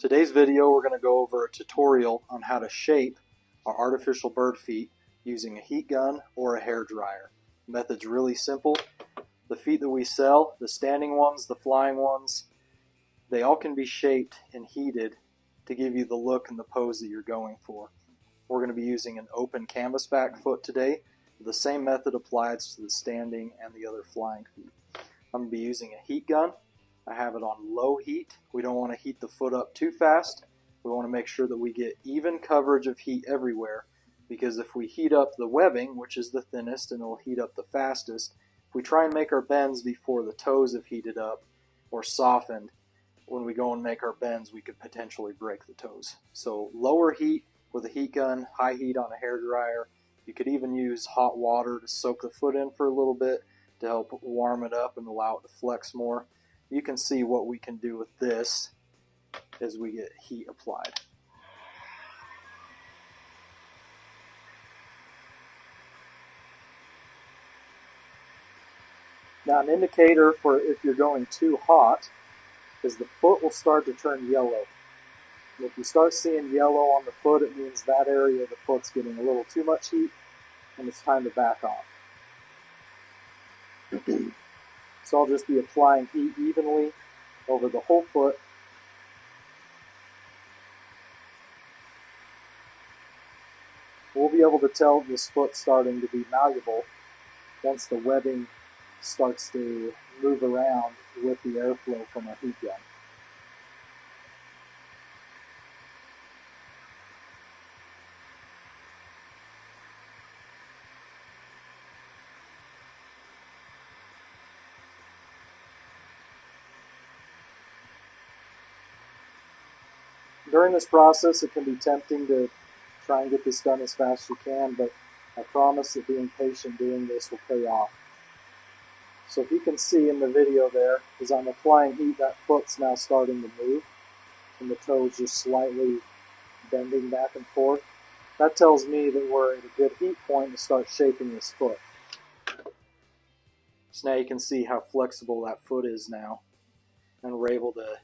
Today's video we're going to go over a tutorial on how to shape our artificial bird feet using a heat gun or a hair dryer. The method's really simple. The feet that we sell, the standing ones, the flying ones, they all can be shaped and heated to give you the look and the pose that you're going for. We're going to be using an open canvas back foot today. The same method applies to the standing and the other flying feet. I'm going to be using a heat gun. I have it on low heat. We don't want to heat the foot up too fast. We want to make sure that we get even coverage of heat everywhere, because if we heat up the webbing, which is the thinnest and it'll heat up the fastest, if we try and make our bends before the toes have heated up or softened, when we go and make our bends we could potentially break the toes. So lower heat with a heat gun, high heat on a hair dryer. You could even use hot water to soak the foot in for a little bit to help warm it up and allow it to flex more. You can see what we can do with this as we get heat applied. Now, an indicator for if you're going too hot is the foot will start to turn yellow. And if you start seeing yellow on the foot, it means that area of the foot's getting a little too much heat and it's time to back off. So I'll just be applying heat evenly over the whole foot. We'll be able to tell this foot starting to be malleable once the webbing starts to move around with the airflow from our heat gun. During this process, it can be tempting to try and get this done as fast as you can, but I promise that being patient doing this will pay off. So if you can see in the video there, as I'm applying heat, that foot's now starting to move, and the toes just slightly bending back and forth. That tells me that we're at a good heat point to start shaping this foot. So now you can see how flexible that foot is now, and we're able to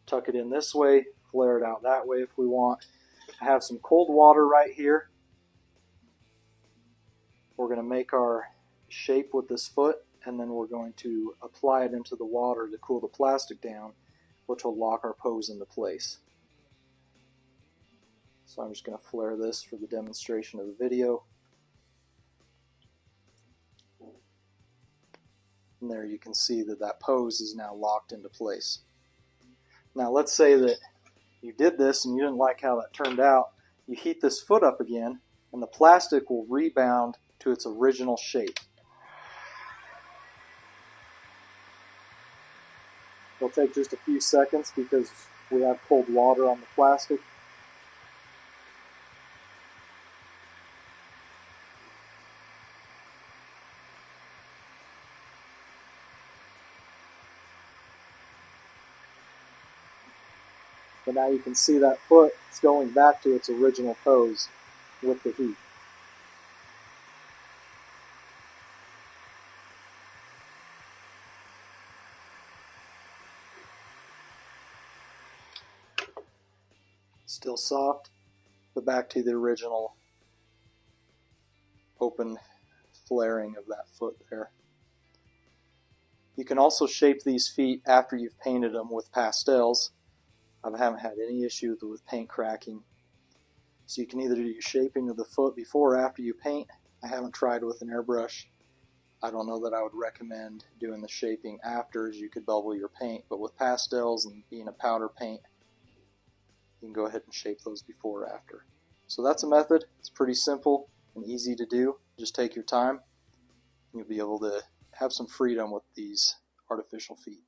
tuck it in this way, flare it out that way if we want. I have some cold water right here. We're going to make our shape with this foot, and then we're going to apply it into the water to cool the plastic down, which will lock our pose into place. So I'm just going to flare this for the demonstration of the video. And there you can see that that pose is now locked into place. Now let's say that you did this and you didn't like how that turned out. You heat this foot up again and the plastic will rebound to its original shape. It'll take just a few seconds because we have cold water on the plastic. But now you can see that foot is going back to its original pose with the heat. Still soft, but back to the original open flaring of that foot there. You can also shape these feet after you've painted them with pastels. I haven't had any issues with paint cracking. So you can either do your shaping of the foot before or after you paint. I haven't tried with an airbrush. I don't know that I would recommend doing the shaping after, as you could bubble your paint, but with pastels and being a powder paint, you can go ahead and shape those before or after. So that's a method. It's pretty simple and easy to do. Just take your time. You'll be able to have some freedom with these artificial feet.